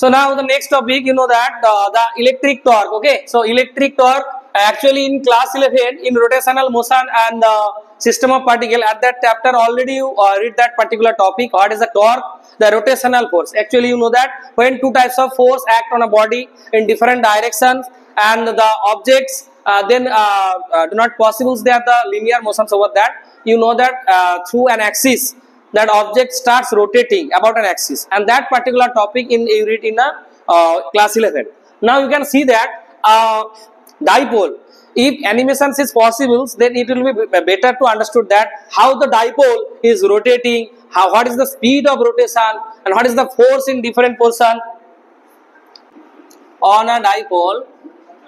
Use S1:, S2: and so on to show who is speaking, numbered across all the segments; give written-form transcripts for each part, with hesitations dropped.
S1: So now the next topic, you know that the electric torque. Okay, so electric torque actually in class 11 in rotational motion and system of particle, at that chapter already you read that particular topic. What is the torque? The rotational force. Actually you know that when two types of force act on a body in different directions and the objects then do not possible, they are the linear motions over that. You know that through an axis that object starts rotating about an axis, and that particular topic in you read in class 11. Now you can see that dipole, if animations is possible, then it will be better to understood that how the dipole is rotating, what is the speed of rotation and what is the force in different position on a dipole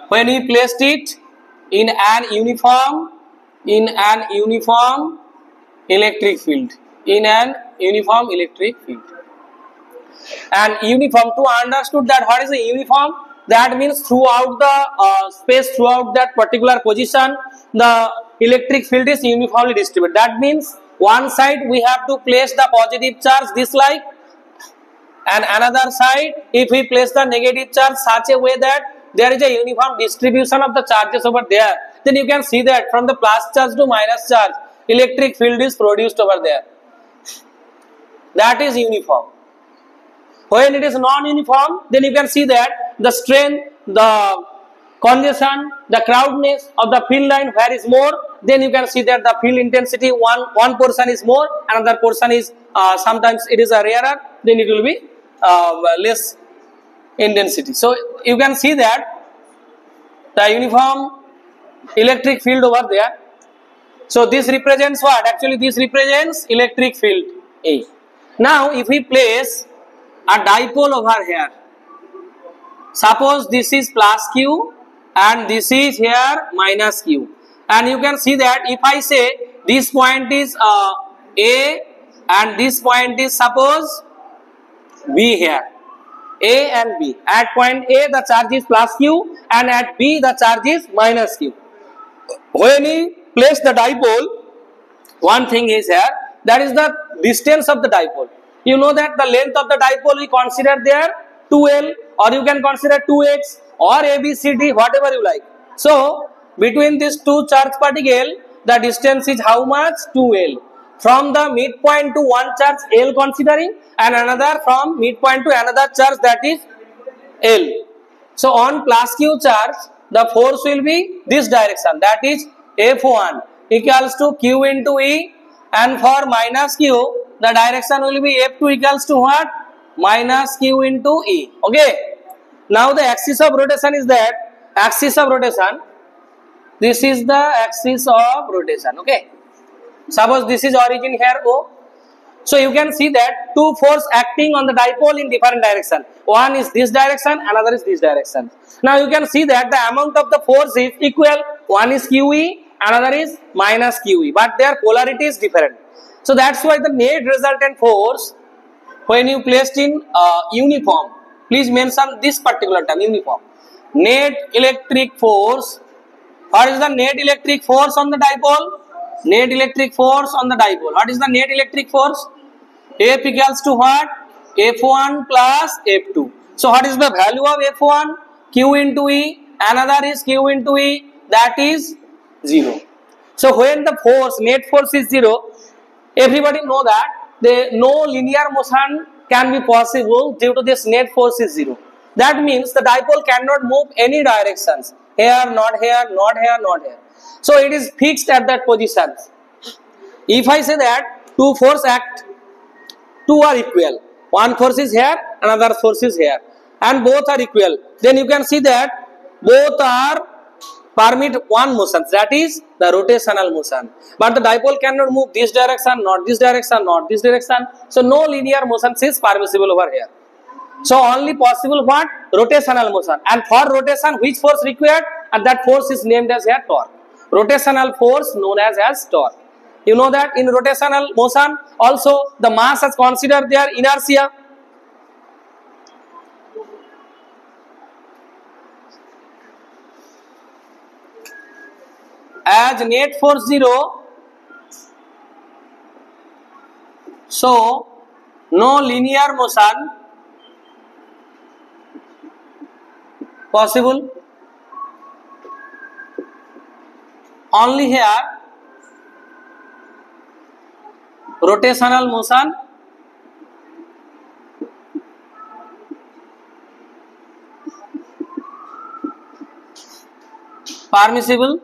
S1: when we placed it in an uniform electric field, in an uniform electric field. And uniform, to understood that what is a uniform, that means throughout the space, throughout that particular position, the electric field is uniformly distributed. That means one side we have to place the positive charge this like, and another side if we place the negative charge such a way that there is a uniform distribution of the charges over there, then you can see that from the plus charge to minus charge, electric field is produced over there. That is uniform. When it is non-uniform, then you can see that the strength, the congestion, the crowdedness of the field line where is more, then you can see that the field intensity one portion is more, another portion is sometimes it is a rarer, then it will be less intensity. So you can see that the uniform electric field over there. So this represents what? Actually this represents electric field A. Now if we place a dipole over here, suppose this is plus Q and this is here minus Q, and you can see that if I say this point is A and this point is suppose B here, A and B. At point A the charge is plus Q and at B the charge is minus Q. When we place the dipole, one thing is here, that is the distance of the dipole. You know that the length of the dipole we consider there 2L, or you can consider 2x or ABCD, whatever you like. So between these two charge particle, the distance is how much? 2L. From the midpoint to one charge L considering, and another from midpoint to another charge, that is L. So on plus Q charge, the force will be this direction, that is F1 equals to Q into E, and for minus Q the direction will be F2 equals to what? Minus Q into E. Okay. Now the axis of rotation is that axis of rotation. This is the axis of rotation. Okay. Suppose this is origin here O. So you can see that two forces acting on the dipole in different direction. One is this direction, another is this direction. Now you can see that the amount of the force is equal. One is QE, another is minus QE, but their polarity is different. So that's why the net resultant force, when you placed in uniform, please mention this particular term, uniform. Net electric force. What is the net electric force on the dipole? Net electric force on the dipole. What is the net electric force? F equals to what? F1 plus F2. So what is the value of F1? Q into E. Another is Q into E. That is 0. So when the force, net force is 0, everybody know that no linear motion can be possible due to this net force is 0. That means the dipole cannot move any directions. Here, not here, not here, not here. So it is fixed at that position. If I say that two forces act, two are equal. One force is here, another force is here, and both are equal. Then you can see that both are permit one motion, that is the rotational motion. But the dipole cannot move this direction, not this direction, not this direction. So no linear motion is permissible over here. So only possible what? Rotational motion. And for rotation, which force required? And that force is named as here torque. Rotational force known as torque. You know that in rotational motion also the mass is considered their inertia. As net force 0, so no linear motion possible. Only here rotational motion permissible,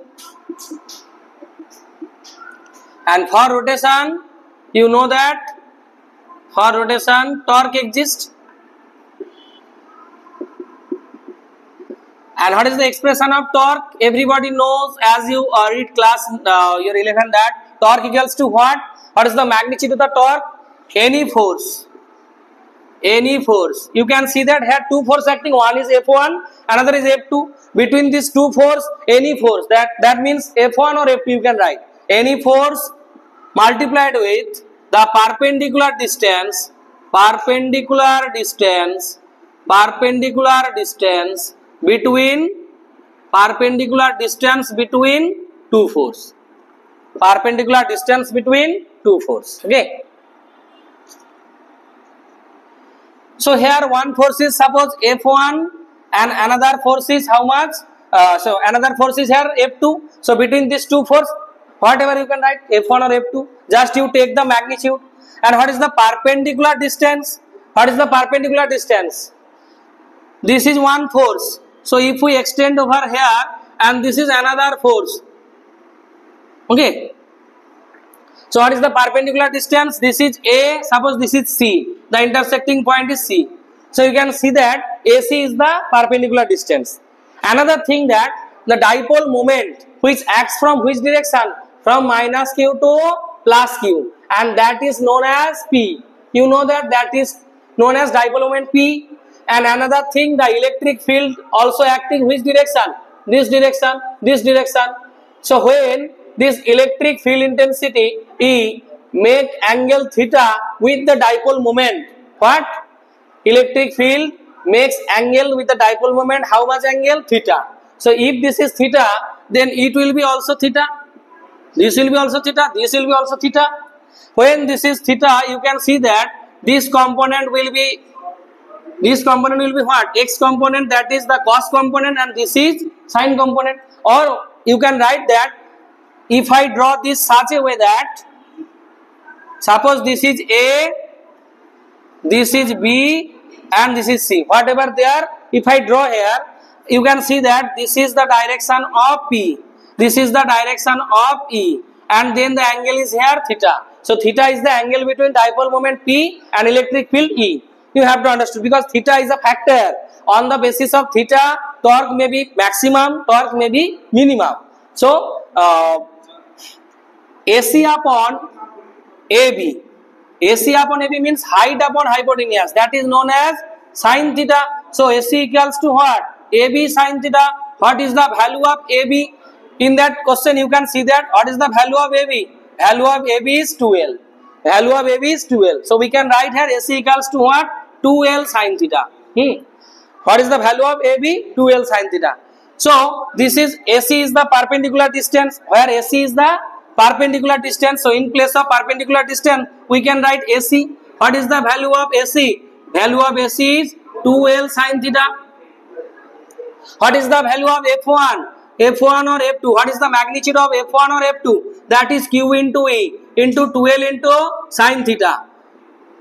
S1: and for rotation you know that for rotation torque exists. And what is the expression of torque? Everybody knows, as you read class your 11, that torque equals to what? What is the magnitude of the torque? Any force. Any force. You can see that here two forces acting. One is F1, another is F2. Between these two forces, any force. That means F1 or F2 you can write. Any force multiplied with the perpendicular distance between two forces. Perpendicular distance between two forces. Okay. So here one force is suppose F1 and another force is how much? So another force is here F2. So between these two forces, whatever you can write, F1 or F2, just you take the magnitude. And what is the perpendicular distance? What is the perpendicular distance? This is one force. So if we extend over here, and this is another force. Okay. So what is the perpendicular distance? This is A, suppose this is C. The intersecting point is C. So you can see that AC is the perpendicular distance. Another thing, that the dipole moment which acts from which direction? From minus Q to plus Q, and that is known as P. You know that is known as dipole moment P. And another thing, the electric field also acting which direction? This direction, this direction. So when this electric field intensity E make angle theta with the dipole moment. What? Electric field makes angle with the dipole moment. How much angle? Theta. So if this is theta, then it will be also theta. This will be also theta. This will be also theta. When this is theta, you can see that this component will be what? X component, that is the cos component, and this is sin component. Or you can write that if I draw this such a way that suppose this is A, this is B, and this is C. Whatever there, if I draw here, you can see that this is the direction of P. This is the direction of E, and then the angle is here theta. So theta is the angle between dipole moment P and electric field E. You have to understand, because theta is a factor. On the basis of theta, torque may be maximum, torque may be minimum. So AC upon AB. AC upon AB means height upon hypotenuse. That is known as sin theta. So AC equals to what? AB sin theta. What is the value of AB? In that question you can see that what is the value of AB? Value of AB is 2L. Value of AB is 2L. So we can write here AC equals to what? 2L sin theta. What is the value of AB? 2L sin theta. So this is AC is the perpendicular distance, where AC is the perpendicular distance. So in place of perpendicular distance, we can write AC. What is the value of AC? Value of AC is 2L sin theta. What is the value of F1? F1 or F2. What is the magnitude of F1 or F2? That is Q into E into 2L into sin theta.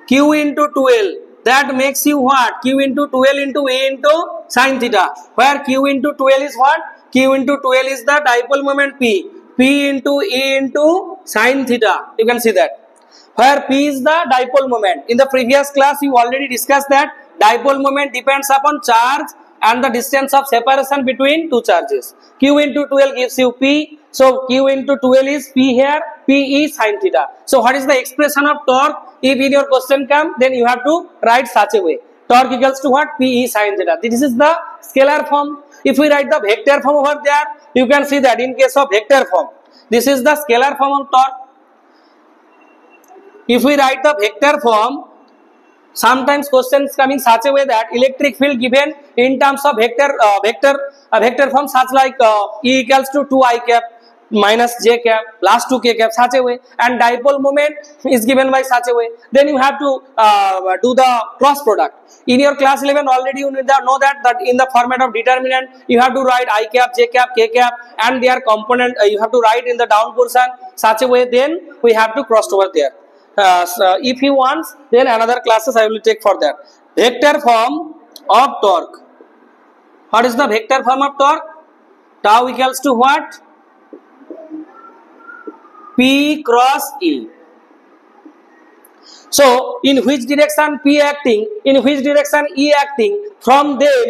S1: Q into 2L. That makes you what? Q into 2L into E into sin theta. Where Q into 2L is what? Q into 2L is the dipole moment P. P into E into sin theta. You can see that. Where P is the dipole moment. In the previous class, you already discussed that dipole moment depends upon charge and the distance of separation between two charges. Q into 2L gives you P. So Q into 2L is P here. P is sin theta. So what is the expression of torque? If in your question come, then you have to write such a way. Torque equals to what? P is sin theta. This is the scalar form. If we write the vector form over there, you can see that in case of vector form, this is the scalar form of torque. If we write the vector form, sometimes questions come in such a way that electric field given in terms of vector form such like E equals to 2I cap minus J cap plus 2K cap, such a way, and dipole moment is given by such a way. Then you have to do the cross product. In your class 11 already you know that in the format of determinant you have to write I cap, J cap, K cap and their component you have to write in the down portion such a way, then we have to cross over there. So if you want, then another classes I will take for that. Vector form of torque. What is the vector form of torque? Tau equals to what? P cross E. So in which direction P acting, in which direction E acting, from them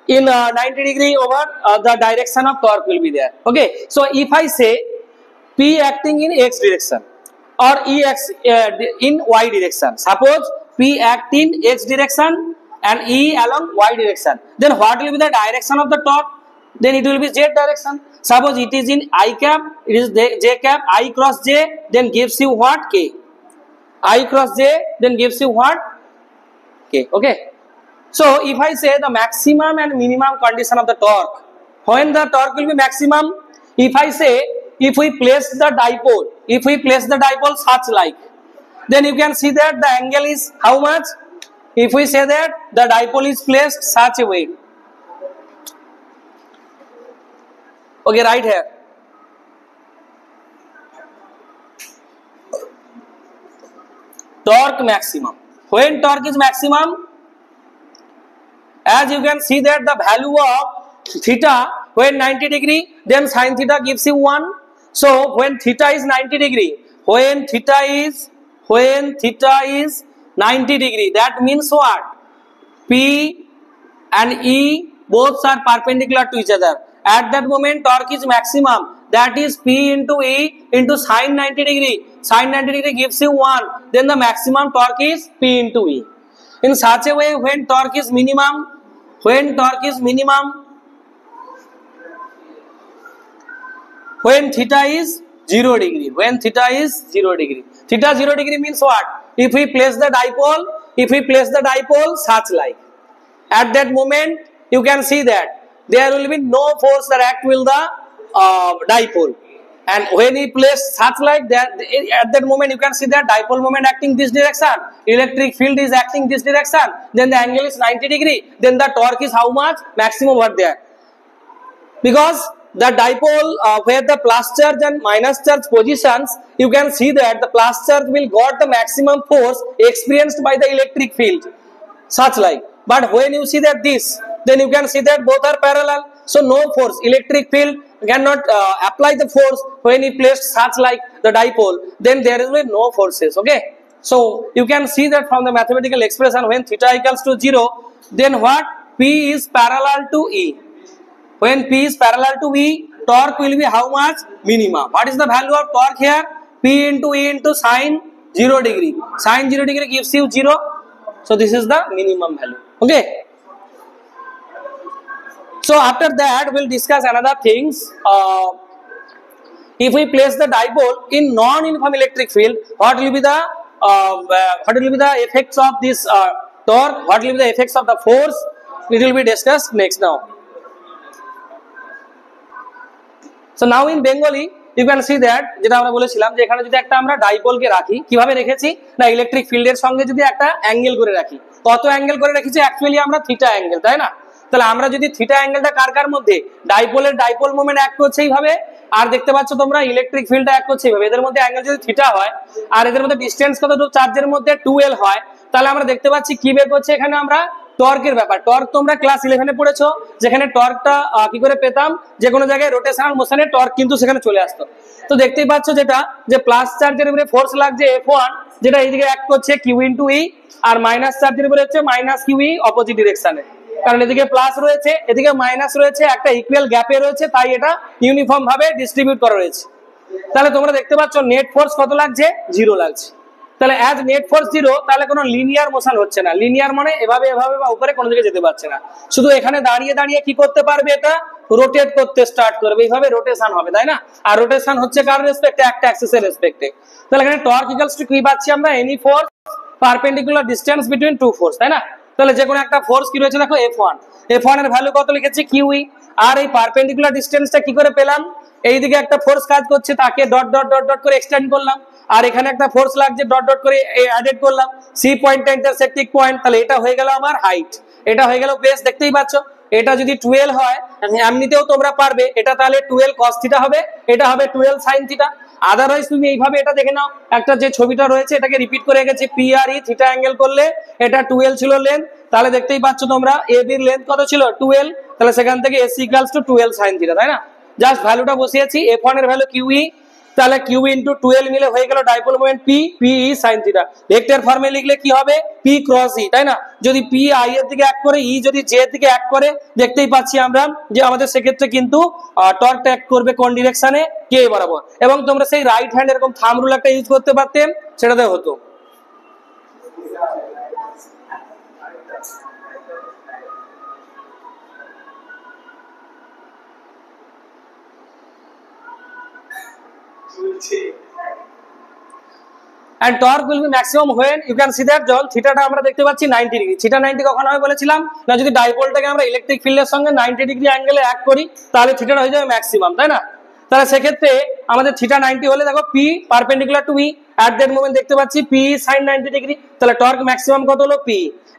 S1: in 90 degree over the direction of torque will be there. Okay, so if I say P acting in X direction or E in Y direction, suppose P act in X direction and E along Y direction, then what will be the direction of the torque? Then it will be Z direction. Suppose it is in I cap, it is J cap, I cross J, then gives you what? K. I cross J, then gives you what? K. Okay. So if I say the maximum and minimum condition of the torque, when the torque will be maximum, if I say if we place the dipole such like, then you can see that the angle is how much? If we say that the dipole is placed such a way. Okay, right here. Torque maximum. When torque is maximum, as you can see that the value of theta when 90 degree, then sin theta gives you 1. So when theta is 90 degree, when theta is 90 degree, that means what? P and E both are perpendicular to each other. At that moment torque is maximum, that is P into E into sin 90 degree. Sin 90 degree gives you 1, then the maximum torque is P into E. In such a way, when torque is minimum, when theta is 0 degree, theta 0 degree means what? If we place the dipole such like, at that moment you can see that there will be no force that act with the dipole, and when we place such like that, at that moment you can see that dipole moment acting this direction, electric field is acting this direction, then the angle is 90 degree, then the torque is how much? Maximum over there. Because the dipole where the plus charge and minus charge positions, you can see that the plus charge will got the maximum force experienced by the electric field such like. But when you see that this, then you can see that both are parallel, so no force, electric field cannot apply the force when he placed such like the dipole, then there will be no forces. Okay, so you can see that from the mathematical expression, when theta equals to 0, then what? P is parallel to E. When P is parallel to E, torque will be how much? Minimum. What is the value of torque here? P into E into sin 0 degree. Sin 0 degree gives you 0. So this is the minimum value. Okay. So after that we'll discuss another things. If we place the dipole in non-uniform electric field, what will be the effects of this torque? What will be the effects of the force? It will be discussed next now. So now in Bengali you can see that যেটা আমরা বলেছিলাম যে এখানে যদি একটা আমরা dipole কে রাখি, কিভাবে রেখেছি না ইলেকট্রিক ফিল্ডের সঙ্গে যদি একটা অ্যাঙ্গেল করে রাখি, কত অ্যাঙ্গেল করে রেখেছি? অ্যাকচুয়ালি আমরা থিটা অ্যাঙ্গেল, তাই না? তাহলে আমরা যদি থিটা অ্যাঙ্গেলটা কার মধ্যে, ডাইপোলের ডাইপোল মোমেন্ট অ্যাক্ট করছে এইভাবে, আর দেখতে পাচ্ছ তোমরা ইলেকট্রিক ফিল্ডটা অ্যাক্ট করছে এইভাবে। এদের মধ্যে অ্যাঙ্গেল যদি থিটা হয় আর এদের মধ্যে ডিসটেন্স কত, চার্জের মধ্যে 2L হয়, তাহলে আমরা দেখতে পাচ্ছি কি বের করছে এখানে আমরা টর্কের ব্যাপার। টর্ক তোমরা ক্লাস 11 এ পড়েছো, যেখানে টর্কটা কি করে পেতাম, যে কোনো জায়গায় রোটেশনাল মোশনে টর্ক কিন্তু সেখানে চলে আসতো। তো দেখতেই পাচ্ছ যেটা যে প্লাস চার্জের উপরে ফোর্স লাগছে F1, যেটা এইদিকে অ্যাক্ট করছে Q ইনটু E, আর মাইনাস চার্জের উপরে হচ্ছে মাইনাস QE অপোজিট ডিরেকশনে, কারণ এদিকে প্লাস রয়েছে এদিকে মাইনাস রয়েছে, একটা ইকুয়াল গ্যাপে রয়েছে, তাই এটা ইউনিফর্ম ভাবে ডিস্ট্রিবিউট করা রয়েছে। তাহলে তোমরা দেখতে পাচ্ছ নেট ফোর্স কত লাগছে? 0 লাগছে। তাহলে অ্যাজ নেট ফোর্স 0, তাহলে কোনো লিনিয়ার মোশন হচ্ছে না। লিনিয়ার মানে এভাবে বা উপরে কোনো দিকে যেতে পারছে না, শুধু এখানে দাঁড়িয়ে কি করতে পারবে? এটা রোটেট করতে স্টার্ট করবে, এইভাবে রোটেশন হবে, তাই না? আর রোটেশন হচ্ছে কার রেসপেক্টে? একটা অ্যাক্সিসের রেসপেক্টে। তাহলে এখানে টর্ক ইকুয়ালস টু কি পাচ্ছি আমরা? Any force perpendicular distance between two force, তাই না? তাহলে যে কোনো একটা ফোর্স কি রয়েছে দেখো F1 এর ভ্যালু কত লিখেছি? QE। আর এই পারপেন্ডিকুলার ডিসটেন্সটা কি করে পেলাম? এইদিকে একটা ফোর্স কাজ করছে, তাকে ডট ডট ডট ডট করে এক্সটেন্ড করলাম, আর এখানে একটা ফোর্স লাগছে ডট ডট করে অ্যাডেড করলাম, সি পয়েন্টটা ইন্টারসেক্টিং পয়েন্ট, তাহলে এটা হয়ে গেল আমার হাইট, এটা হয়ে গেল বেস। দেখতেই পাচ্ছ এটা যদি 12 হয় এমনিতেও তোমরা পারবে, এটা তাহলে 12 cos থিটা হবে, এটা হবে 12 sin থিটা। আদারওয়াইজ তুমি এইভাবে এটা দেখে নাও, একটা যে ছবিটা রয়েছে এটাকে রিপিট করে গেছে, পি আর ই থিটা অ্যাঙ্গেল করলে এটা 12 ছিল লেন্থ, তাহলে দেখতেই পাচ্ছ তোমরা এ বির লেন্থ কত ছিল 12, তাহলে সেখান থেকে S equals to 12 sin theta, তাই না? জাস্ট ভ্যালুটা বসিয়েছি, f1 এর ভ্যালু কিউই, তাহলে কিউ ইনটু 12 মিলে হয়ে গেল dipole moment P, P E sin theta. Vector ফর্মে লিখলে কি হবে পি ক্রস ই, তাই না? যদি পি আই এর দিকে অ্যাক্ট করে, ই যদি জে এর দিকে অ্যাক্ট করে, দেখতেই পাচ্ছি আমরা যে আমাদের সেক্ষেত্রে কিন্তু টর্ক অ্যাক্ট করবে কোন ডিরেকশনে, কে বরাবর। এবং তোমরা সেই রাইট হ্যান্ড এরকম থাম্ব রুল একটা ইউজ করতে পারতে, সেটাতে হতো। and torque will be maximum when you can see that যখন থিটাটা আমরা দেখতে পাচ্ছি 90 ডিগ্রি। থিটা 90 কখন হয় বলেছিলাম না, যদি ডাইপোলটাকে আমরা ইলেকট্রিক ফিল্ডের সঙ্গে 90 ডিগ্রি অ্যাঙ্গেলে অ্যাক্ট করি তাহলে থিটাটা হয়ে যাবে ম্যাক্সিমাম, তাই না? তাহলে সেক্ষেত্রে আমাদের থিটা 90 হলে দেখো P perpendicular to E, at that moment দেখতে পাচ্ছি পি sin 90 ডিগ্রি, তাহলে টর্ক ম্যাক্সিমাম কত হলো পি।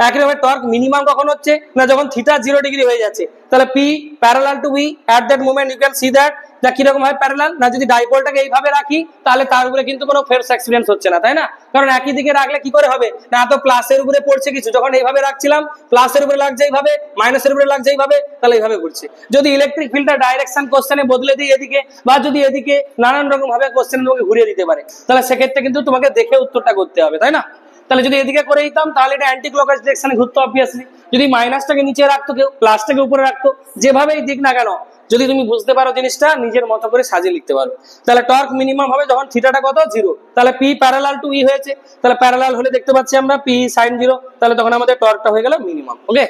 S1: একইভাবে টর্ক মিনিমাম কখন হচ্ছে না, যখন থিটা 0 ডিগ্রি হয়ে যাচ্ছে, তাহলে P parallel to E, at that moment you can see that যা কিরকম হয় প্যারালাল না, যদি ডাইপোলটাকে এইভাবে রাখি তাহলে তার উপরে কিন্তু কোনো ফোর্স এক্সপেরিয়েন্স হচ্ছে না, তাই না? কারণ একই দিকে রাখলে কি করে হবে না, তো প্লাসের উপরে পড়ছে কিছু, যখন এইভাবে রাখছিলাম প্লাসের উপরে লাগছে এইভাবে, মাইনাসের উপরে লাগছে এইভাবে, তাহলে এইভাবে ঘুরছে। যদি ইলেকট্রিক ফিল্ডটা ডাইরেকশন কোশ্চেনে বদলে দিই এদিকে, বা যদি এদিকে নানান রকম ভাবে কোশ্চেন তোমাকে ঘুরিয়ে দিতে পারে, তাহলে সেক্ষেত্রে কিন্তু তোমাকে দেখে উত্তরটা করতে হবে, তাই না? তাহলে যদি এদিকে করে দিতাম তাহলে এটা অ্যান্টি ক্লকওয়াইজ ডিরেকশনে ঘুরতো অবভিয়াসলি, যদি মাইনাসটাকে নিচে রাখতো কেউ, প্লাসটাকে উপরে রাখতো, যেভাবেই দিক না কেন, যদি তুমি বুঝতে পারো জিনিসটা নিজের মতো করে সাজিয়ে লিখতে পারো। তাহলে টর্ক মিনিমাম হবে যখন থিটাটা কত 0, তাহলে পি প্যারালাল টু ই হয়েছে, তাহলে প্যারালাল হলে দেখতে পাচ্ছি আমরা পি sin 0, তাহলে তখন আমাদের টর্কটা হয়ে গেল মিনিমাম। ওকে।